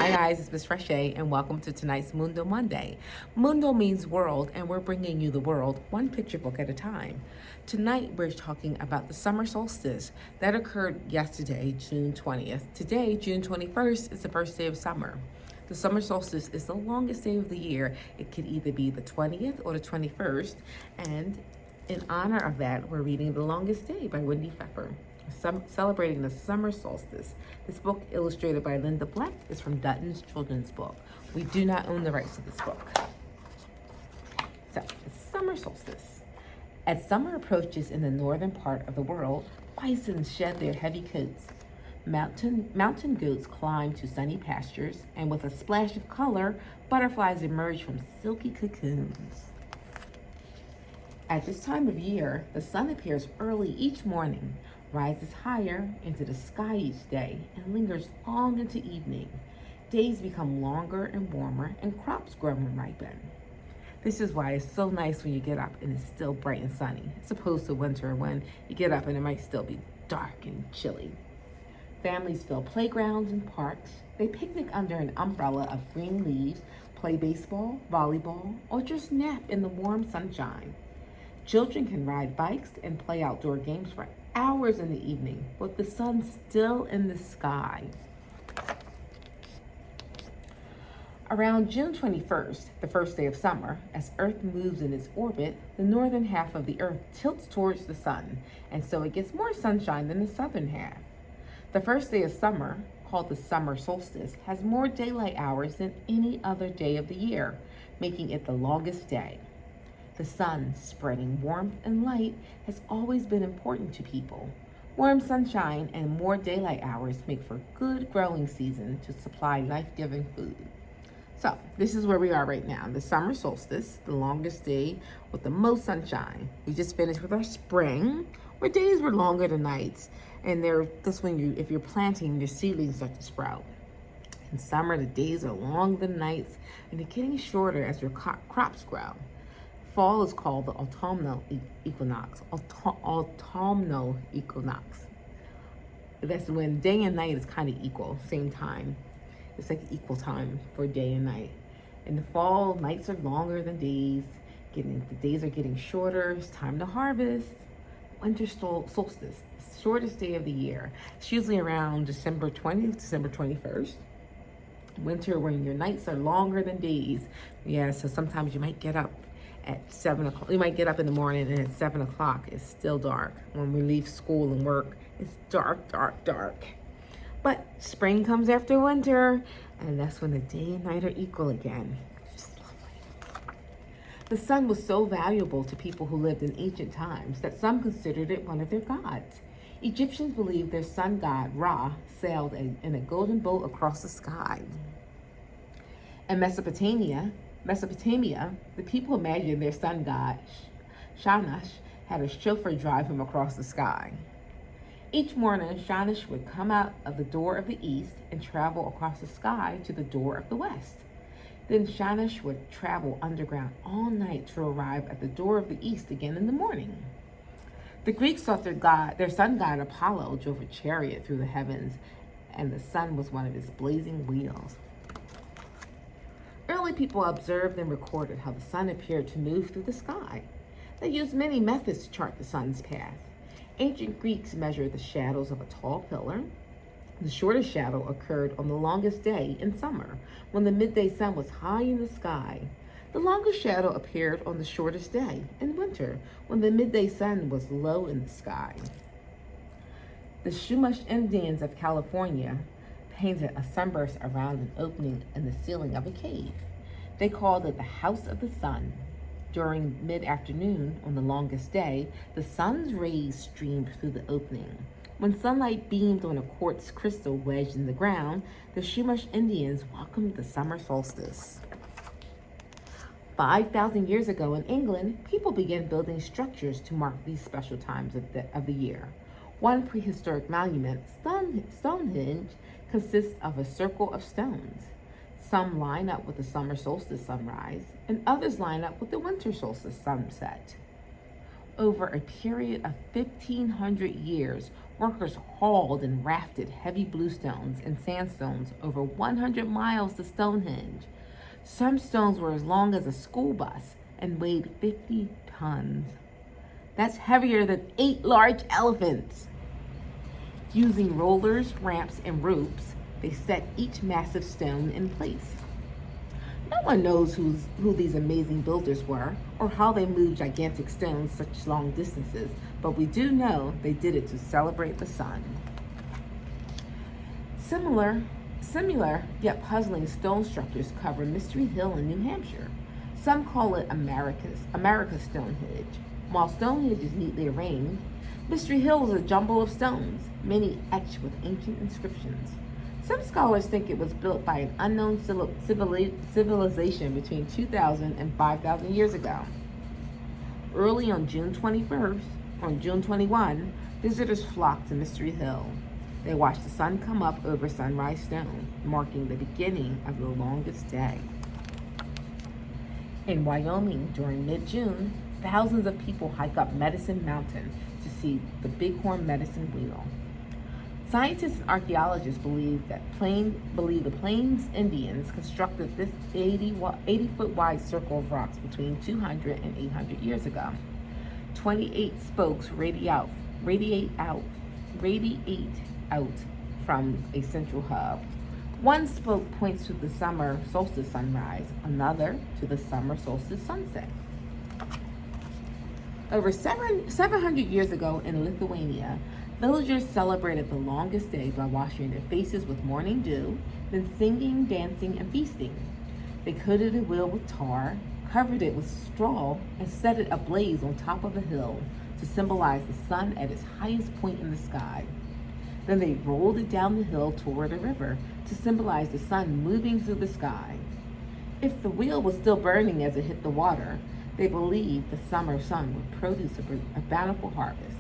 Hi guys, it's Miss Rachee and welcome to tonight's Mundo Monday. Mundo means world and we're bringing you the world one picture book at a time. Tonight we're talking about the summer solstice that occurred yesterday, June 20th. Today, June 21st, is the first day of summer. The summer solstice is the longest day of the year. It could either be the 20th or the 21st, and in honor of that, we're reading The Longest Day by Wendy Pfeffer, celebrating the summer solstice. This book, illustrated by Linda Bleck, is from Dutton's Children's Book. We do not own the rights to this book. So, it's summer solstice. As summer approaches in the northern part of the world, bisons shed their heavy coats. Mountain goats climb to sunny pastures, and with a splash of color, butterflies emerge from silky cocoons. At this time of year, the sun appears early each morning, rises higher into the sky each day, and lingers long into evening. Days become longer and warmer, and crops grow and ripen. This is why it's so nice when you get up and it's still bright and sunny, as opposed to winter when you get up and it might still be dark and chilly. Families fill playgrounds and parks. They picnic under an umbrella of green leaves, play baseball, volleyball, or just nap in the warm sunshine. Children can ride bikes and play outdoor games for hours in the evening with the sun still in the sky. Around June 21st, the first day of summer, as Earth moves in its orbit, the northern half of the Earth tilts towards the sun, and so it gets more sunshine than the southern half. The first day of summer, called the summer solstice, has more daylight hours than any other day of the year, making it the longest day. The sun, spreading warmth and light, has always been important to people. Warm sunshine and more daylight hours make for good growing season to supply life-giving food. So, this is where we are right now, the summer solstice, the longest day with the most sunshine. We just finished with our spring, where days were longer than nights, and that's when if you're planting, your seedlings start to sprout. In summer, the days are longer than nights, and they're getting shorter as your crops grow. Fall is called the autumnal equinox. Autumnal equinox. That's when day and night is kind of equal, same time. It's like equal time for day and night. In the fall, nights are longer than days. The days are getting shorter. It's time to harvest. Winter solstice, the shortest day of the year. It's usually around December 20th, December 21st. Winter, when your nights are longer than days. Yeah, so sometimes you might get up at 7 o'clock. You might get up in the morning and at 7 o'clock it's still dark. When we leave school and work, it's dark, dark, dark. But spring comes after winter, and that's when the day and night are equal again. It's just lovely. The sun was so valuable to people who lived in ancient times that some considered it one of their gods. Egyptians believed their sun god, Ra, sailed in a golden boat across the sky. In Mesopotamia, the people imagined their sun god, Shamash, had a chauffeur drive him across the sky. Each morning, Shamash would come out of the door of the east and travel across the sky to the door of the west. Then Shamash would travel underground all night to arrive at the door of the east again in the morning. The Greeks thought their sun god Apollo drove a chariot through the heavens, and the sun was one of his blazing wheels. Early people observed and recorded how the sun appeared to move through the sky. They used many methods to chart the sun's path. Ancient Greeks measured the shadows of a tall pillar. The shortest shadow occurred on the longest day in summer, when the midday sun was high in the sky. The longest shadow appeared on the shortest day in winter, when the midday sun was low in the sky. The Chumash Indians of California painted a sunburst around an opening in the ceiling of a cave. They called it the House of the Sun. During mid-afternoon, on the longest day, the sun's rays streamed through the opening. When sunlight beamed on a quartz crystal wedged in the ground, the Chumash Indians welcomed the summer solstice. 5,000 years ago in England, people began building structures to mark these special times of the year. One prehistoric monument, Stonehenge, consists of a circle of stones. Some line up with the summer solstice sunrise, and others line up with the winter solstice sunset. Over a period of 1,500 years, workers hauled and rafted heavy bluestones and sandstones over 100 miles to Stonehenge. Some stones were as long as a school bus and weighed 50 tons. That's heavier than 8 large elephants. Using rollers, ramps, and ropes, they set each massive stone in place. No one knows who these amazing builders were or how they moved gigantic stones such long distances, but we do know they did it to celebrate the sun. Similar yet puzzling stone structures cover Mystery Hill in New Hampshire. Some call it America's Stonehenge. While Stonehenge is neatly arranged, Mystery Hill is a jumble of stones, many etched with ancient inscriptions. Some scholars think it was built by an unknown civilization between 2,000 and 5,000 years ago. Early on June 21, visitors flocked to Mystery Hill. They watched the sun come up over Sunrise Stone, marking the beginning of the longest day. In Wyoming, during mid-June, thousands of people hike up Medicine Mountain to see the Bighorn Medicine Wheel. Scientists and archaeologists believe the Plains Indians constructed this 80-foot wide circle of rocks between 200 and 800 years ago. 28 spokes radiate out from a central hub. One spoke points to the summer solstice sunrise, another to the summer solstice sunset. Over 700 years ago in Lithuania, villagers celebrated the longest day by washing their faces with morning dew, then singing, dancing, and feasting. They coated the wheel with tar, covered it with straw, and set it ablaze on top of a hill to symbolize the sun at its highest point in the sky. Then they rolled it down the hill toward a river to symbolize the sun moving through the sky. If the wheel was still burning as it hit the water, they believed the summer sun would produce a bountiful harvest.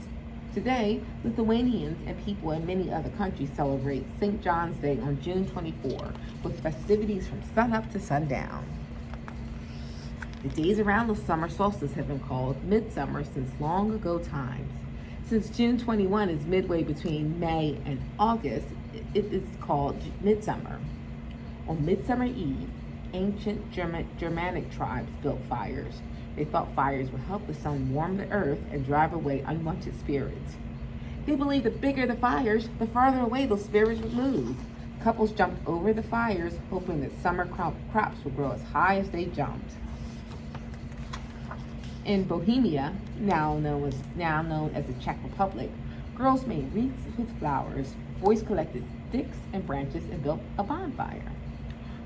Today, Lithuanians and people in many other countries celebrate St. John's Day on June 24, with festivities from sunup to sundown. The days around the summer solstice have been called midsummer since long ago times. Since June 21 is midway between May and August, it is called midsummer. On Midsummer Eve, ancient Germanic tribes built fires. They thought fires would help the sun warm the earth and drive away unwanted spirits. They believed the bigger the fires, the farther away those spirits would move. Couples jumped over the fires, hoping that summer crops would grow as high as they jumped. In Bohemia, now known as the Czech Republic, girls made wreaths with flowers, boys collected sticks and branches and built a bonfire.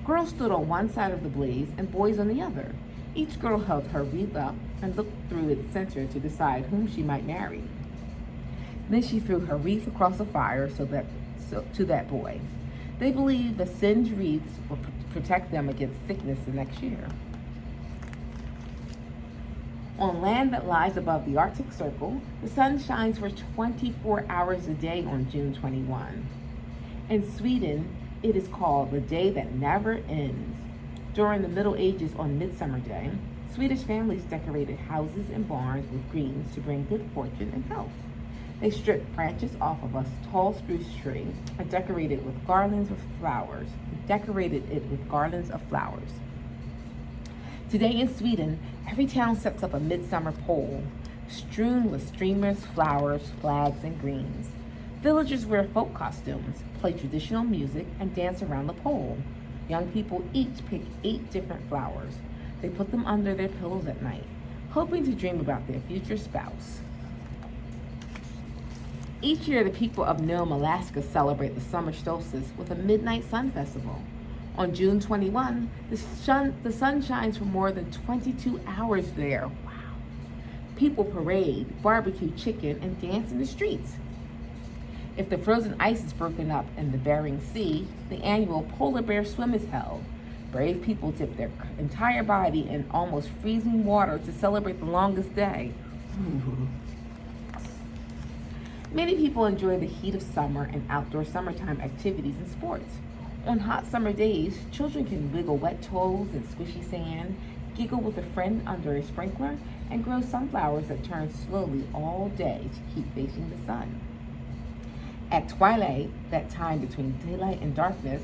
Girls stood on one side of the blaze and boys on the other. Each girl held her wreath up and looked through its center to decide whom she might marry. Then she threw her wreath across the fire to that boy. They believed the singed wreaths would protect them against sickness the next year. On land that lies above the Arctic Circle, the sun shines for 24 hours a day on June 21. In Sweden, it is called the day that never ends. During the Middle Ages on Midsummer Day, Swedish families decorated houses and barns with greens to bring good fortune and health. They stripped branches off of a tall spruce tree and decorated it with garlands of flowers. Today in Sweden, every town sets up a midsummer pole, strewn with streamers, flowers, flags, and greens. Villagers wear folk costumes, play traditional music, and dance around the pole. Young people each pick 8 different flowers. They put them under their pillows at night, hoping to dream about their future spouse. Each year, the people of Nome, Alaska celebrate the summer solstice with a midnight sun festival. On June 21, the sun shines for more than 22 hours there. Wow. People parade, barbecue chicken, and dance in the streets. If the frozen ice is broken up in the Bering Sea, the annual polar bear swim is held. Brave people dip their entire body in almost freezing water to celebrate the longest day. Many people enjoy the heat of summer and outdoor summertime activities and sports. On hot summer days, children can wiggle wet toes in squishy sand, giggle with a friend under a sprinkler, and grow sunflowers that turn slowly all day to keep facing the sun. At twilight, that time between daylight and darkness,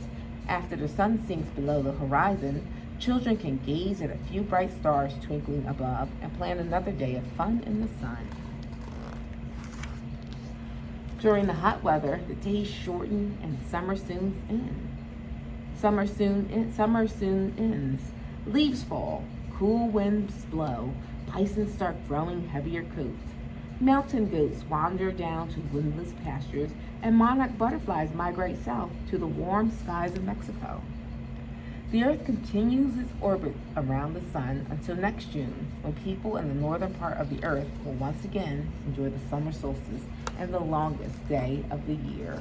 after the sun sinks below the horizon, children can gaze at a few bright stars twinkling above and plan another day of fun in the sun. During the hot weather, the days shorten and summer soon ends. Summer soon ends. Leaves fall, cool winds blow, bisons start growing heavier coats. Mountain goats wander down to windless pastures, and monarch butterflies migrate south to the warm skies of Mexico. The Earth continues its orbit around the sun until next June, when people in the northern part of the Earth will once again enjoy the summer solstice and the longest day of the year.